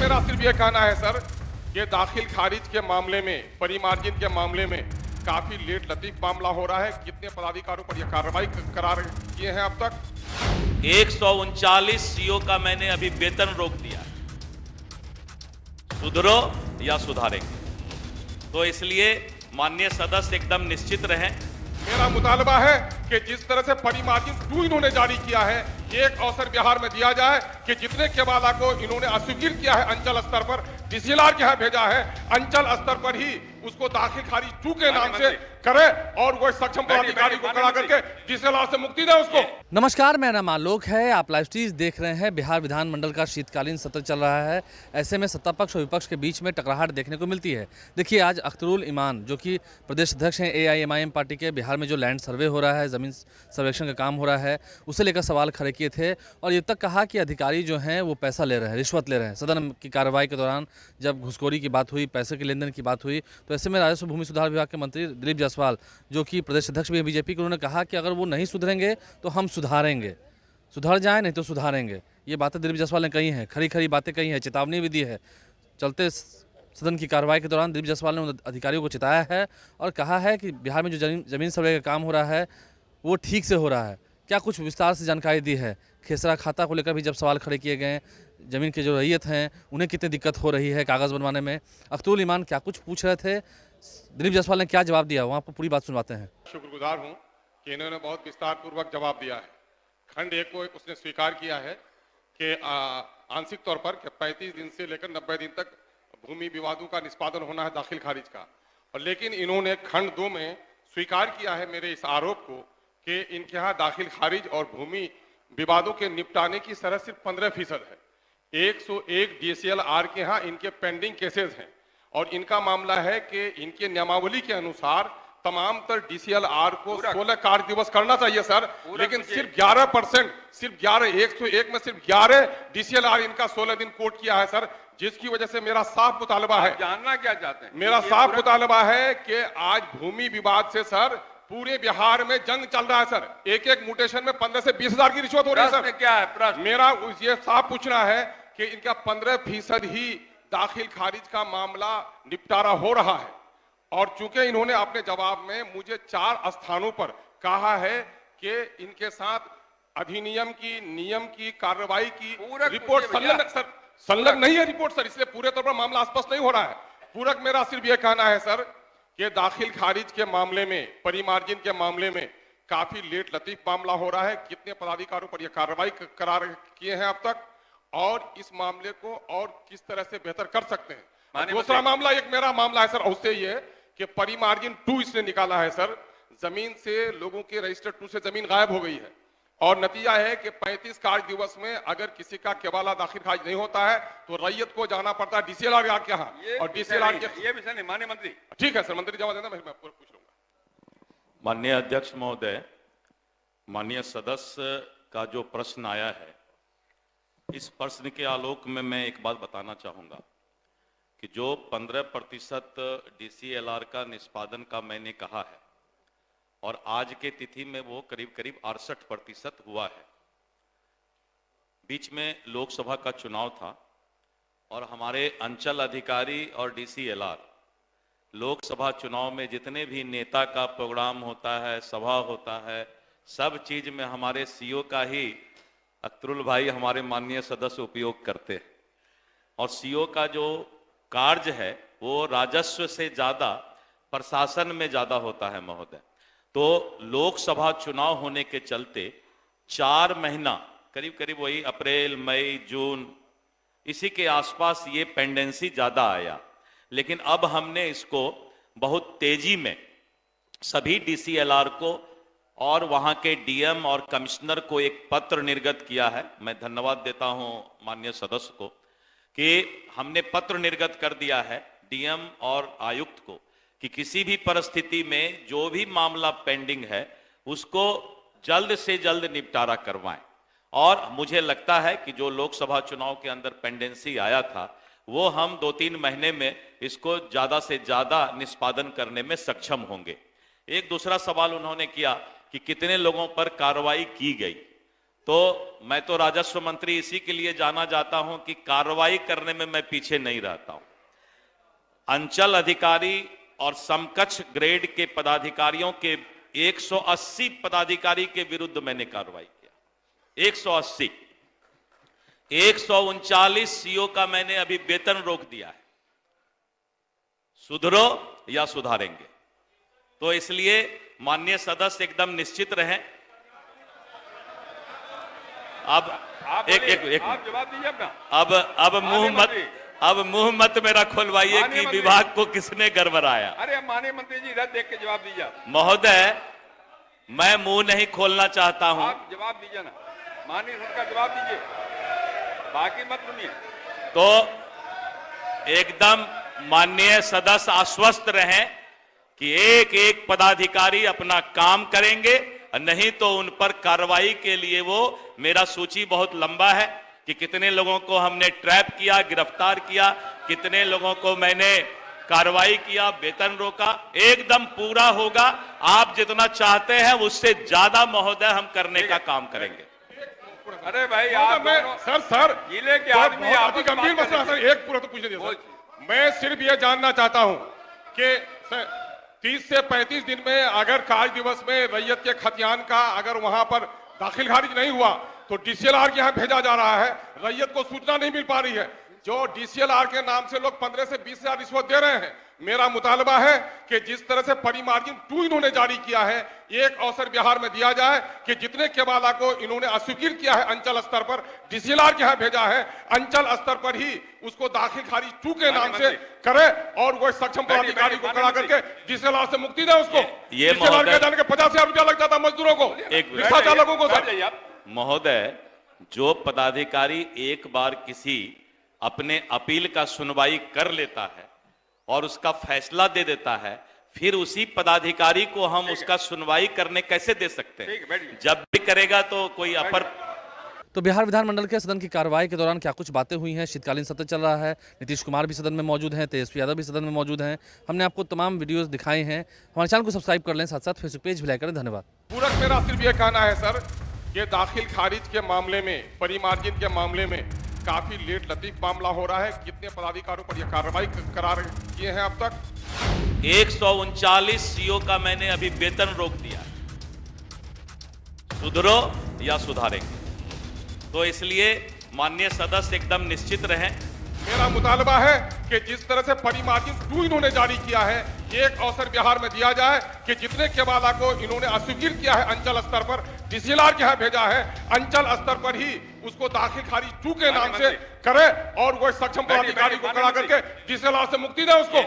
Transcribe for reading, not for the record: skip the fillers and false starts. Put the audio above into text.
मेरा सिर्फ ये कहना है सर कि दाखिल खारिज के मामले में, परिमार्जिन के मामले में काफी लेट लतीफ मामला हो रहा है। कितने पदाधिकारियों पर यह कार्रवाई करार किए हैं अब तक? 139 सीओ का मैंने अभी वेतन रोक दिया है। सुधरो या सुधारेंगे। तो इसलिए माननीय सदस्य एकदम निश्चित रहें। मेरा मुतालबा है कि जिस तरह से परिमार्जिन 2 इन्होंने जारी किया है, एक अवसर बिहार में दिया जाए कि जितने केवाला को इन्होंने अस्वीकृत किया है अंचल स्तर पर, डीसीएलआर के यहाँ भेजा है, अंचल स्तर पर ही उसको दाखिल खारिज 2 के नाम से करे और वो सक्षम पदाधिकारी को खड़ा करके डीसीएलआर से मुक्ति दे उसको। नमस्कार, मेरा नाम आलोक है। आप लाइव स्ट्रीम देख रहे हैं। बिहार विधानमंडल का शीतकालीन सत्र चल रहा है। ऐसे में सत्ता पक्ष और विपक्ष के बीच में टकराहट देखने को मिलती है। देखिए, आज अख्तरुल ईमान जो कि प्रदेश अध्यक्ष हैं एआईएमआईएम पार्टी के, बिहार में जो लैंड सर्वे हो रहा है, ज़मीन सर्वेक्षण का काम हो रहा है, उसे लेकर सवाल खड़े किए थे और ये तक कहा कि अधिकारी जो हैं वो पैसा ले रहे हैं, रिश्वत ले रहे हैं। सदन की कार्रवाई के दौरान जब घुसखोरी की बात हुई, पैसे के लेन देन की बात हुई, तो ऐसे में राजस्व भूमि सुधार विभाग के मंत्री दिलीप जायसवाल, जो कि प्रदेश अध्यक्ष भी हैं बीजेपी के, उन्होंने कहा कि अगर वो नहीं सुधरेंगे तो हम सुधारेंगे, सुधर जाए नहीं तो सुधारेंगे। ये बातें दिलीप जायसवाल ने कही हैं, खरी खरी बातें कही हैं, चेतावनी भी दी है। चलते सदन की कार्रवाई के दौरान दिलीप जायसवाल ने उन अधिकारियों को चिताया है और कहा है कि बिहार में जो जमीन सर्वे का काम हो रहा है वो ठीक से हो रहा है। क्या कुछ विस्तार से जानकारी दी है। खेसरा खाता को लेकर भी जब सवाल खड़े किए गए, ज़मीन के जो रैयत हैं उन्हें कितनी दिक्कत हो रही है कागज़ बनवाने में, अख्तरुल ईमान क्या कुछ पूछ रहे थे, दिलीप जायसवाल ने क्या जवाब दिया, वहाँ पर पूरी बात सुनवाते हैं। शुक्रगुजार हूँ कि इन्होंने बहुत विस्तार पूर्वक जवाब दिया है। खंड 1 को उसने स्वीकार किया है कि आंशिक तौर पर 35 दिन से लेकर 90 दिन तक भूमि विवादों का निष्पादन होना है दाखिल खारिज का। और लेकिन इन्होंने खंड 2 में स्वीकार किया है मेरे इस आरोप को कि इनके यहाँ दाखिल खारिज और भूमि विवादों के निपटाने की शरह सिर्फ 15% है। 101 डीसीएलआर के यहाँ इनके पेंडिंग केसेस हैं और इनका मामला है कि इनके नियमावली के अनुसार तमाम तर डीसीएलआर को 16 कार्य दिवस करना चाहिए सर, लेकिन सिर्फ 11%, सिर्फ 101 में सिर्फ 11 डीसीएलआर इनका 16 दिन कोर्ट किया है सर, जिसकी वजह से मेरा साफ मुतालबा है। जानना क्या चाहते हैं? मेरा साफ मुतालबा है कि आज भूमि विवाद से सर पूरे बिहार में जंग चल रहा है सर। एक म्यूटेशन में 15 से 20 हजार की रिश्वत हो रही है सर। क्या है प्रश्न? मेरा ये साफ पूछना है कि इनका 15% ही दाखिल खारिज का मामला निपटारा हो रहा है और चूंकि इन्होंने अपने जवाब में मुझे 4 स्थानों पर कहा है कि इनके साथ अधिनियम की, नियम की, कार्रवाई की रिपोर्ट संलग्न नहीं है रिपोर्ट सर, इसलिए पूरे तौर पर मामला स्पष्ट नहीं हो रहा है। पूरक मेरा सिर्फ यह कहना है सर कि दाखिल खारिज के मामले में, परिमार्जिन के मामले में काफी लेट लतीफ मामला हो रहा है। कितने पदाधिकारियों पर यह कार्रवाई करार किए हैं अब तक और इस मामले को और किस तरह से बेहतर कर सकते हैं। दूसरा मामला, एक मेरा मामला है सर उससे ये कि परिमार्जिन 2 इसने निकाला है सर, जमीन से लोगों के रजिस्टर 2 से जमीन गायब हो गई है और नतीजा है कि 35 कार्य दिवस में अगर किसी का केवाला दाखिल खारिज नहीं होता है तो रैयत को जाना पड़ता है डीसीएलआर के यहाँ और डीसीएलआर के ये विषय नहीं। माननीय मंत्री, ठीक है सर, मंत्री जवाब देना, मैं पूछ लूंगा। माननीय अध्यक्ष महोदय, माननीय सदस्य का जो प्रश्न आया है, इस प्रश्न के आलोक में मैं एक बात बताना चाहूंगा कि जो 15% डीसीएलआर का निष्पादन का मैंने कहा है और आज के तिथि में वो करीब करीब 68% हुआ है। बीच में लोकसभा का चुनाव था और हमारे अंचल अधिकारी और डीसीएलआर लोकसभा चुनाव में जितने भी नेता का प्रोग्राम होता है, सभा होता है, सब चीज में हमारे सीओ का ही अख्तरुल भाई हमारे माननीय सदस्य उपयोग करते हैं और सीओ का जो कार्य है वो राजस्व से ज्यादा प्रशासन में ज्यादा होता है महोदय। तो लोकसभा चुनाव होने के चलते 4 महीना, करीब करीब वही अप्रैल, मई, जून, इसी के आसपास ये पेंडेंसी ज्यादा आया। लेकिन अब हमने इसको बहुत तेजी में सभी डीसीएलआर को और वहां के डीएम और कमिश्नर को एक पत्र निर्गत किया है। मैं धन्यवाद देता हूं माननीय सदस्य को कि हमने पत्र निर्गत कर दिया है डीएम और आयुक्त को कि किसी भी परिस्थिति में जो भी मामला पेंडिंग है उसको जल्द से जल्द निपटारा करवाएं। और मुझे लगता है कि जो लोकसभा चुनाव के अंदर पेंडेंसी आया था वो हम 2-3 महीने में इसको ज्यादा से ज्यादा निष्पादन करने में सक्षम होंगे। एक दूसरा सवाल उन्होंने किया कि कितने लोगों पर कार्रवाई की गई, तो मैं तो राजस्व मंत्री इसी के लिए जाना जाता हूं कि कार्रवाई करने में मैं पीछे नहीं रहता हूं। अंचल अधिकारी और समकक्ष ग्रेड के पदाधिकारियों के 180 पदाधिकारी के विरुद्ध मैंने कार्रवाई किया। 180। 139 सीओ का मैंने अभी वेतन रोक दिया है। सुधरो या सुधारेंगे। तो इसलिए माननीय सदस्य एकदम निश्चित रहें। अब आप जवाब दीजिए अपना। अब मुंह मत मेरा खोलवाइए कि विभाग को किसने गड़बड़ाया। अरे माननीय मंत्री जी इधर देख के जवाब दीजिए। महोदय, मैं मुंह नहीं खोलना चाहता हूं। आप जवाब दीजिए ना, माननीय सर का जवाब दीजिए, बाकी मत सुनिए। तो एकदम माननीय सदस्य आश्वस्त रहें कि एक एक पदाधिकारी अपना काम करेंगे, नहीं तो उन पर कार्रवाई के लिए मेरा सूची बहुत लंबा है कि कितने लोगों को हमने ट्रैप किया, गिरफ्तार किया, कितने लोगों को मैंने कार्रवाई किया, वेतन रोका। एकदम पूरा होगा। आप जितना चाहते हैं उससे ज्यादा महोदय हम करने का काम करेंगे। अरे भाई आप सर जिले के आदमी आप गंभीर मसला सर, एक पूरा तो पूछने दीजिए। मैं सिर्फ ये जानना चाहता हूं कि 30 से 35 दिन में अगर कार्य दिवस में रैयत के खतियान का अगर वहां पर दाखिल खारिज नहीं हुआ तो डीसीएलआर के यहाँ भेजा जा रहा है, रैयत को सूचना नहीं मिल पा रही है। जो डीसीएलआर के नाम से लोग 15 से 20 हजार रिश्वत दे रहे हैं। मेरा मुतालबा है कि जिस तरह से परिमार्जिन 2 इन्होंने जारी किया है, एक अवसर बिहार में दिया जाए कि जितने केबाला को इन्होंने अस्वीकृत किया है अंचल स्तर पर, डीसीएलआर के यहाँ भेजा है, अंचल स्तर पर ही उसको दाखिल खारिज 2 के नाम से करे और वो सक्षम पदाधिकारी को खड़ा करके डीसीएलआर से मुक्ति दे उसको। डीसीएलआर के जाने के 50,000 रुपया लग जाता मजदूरों को, रिक्शा चालकों को। महोदय, जो पदाधिकारी एक बार किसी अपने अपील का सुनवाई कर लेता है और उसका फैसला दे देता है, फिर उसी पदाधिकारी को हम उसका सुनवाई करने कैसे दे सकते हैं? जब भी करेगा तो कोई अपर। तो बिहार विधानमंडल के सदन की कार्रवाई के दौरान क्या कुछ बातें हुई हैं। शीतकालीन सत्र चल रहा है, नीतीश कुमार भी सदन में मौजूद हैं, तेजस्वी यादव भी सदन में मौजूद हैं। हमने आपको तमाम वीडियोस दिखाए हैं। हमारे चैनल को सब्सक्राइब कर लें, साथ साथ फेसबुक पेज भी लाइक करें। धन्यवाद। पूरक मेरा सिर्फ ये कहना है सर कि दाखिल खारिज के मामले में, परिमार्जिन के मामले में काफी लेट लतीफ मामला हो रहा है। कितने पदाधिकारियों पर यह कार्रवाई करार किए हैं अब तक? 139 सीओ का मैंने अभी वेतन रोक दिया। सुधरो या सुधारेंगे। तो इसलिए माननीय सदस्य एकदम निश्चित रहें। मेरा मुतालबा है कि जिस तरह से परिमार्जिन 2 इन्होंने जारी किया है, एक अवसर बिहार में दिया जाए कि जितने केबाला को इन्होंने अस्वीकृत किया है अंचल स्तर पर, डीसीएलआर के यहाँ भेजा है, अंचल स्तर पर ही उसको दाखिल खारिज 2 के नाम से करे और वो सक्षम पदाधिकारी को खड़ा करके डीसीएलआर से मुक्ति दे उसको।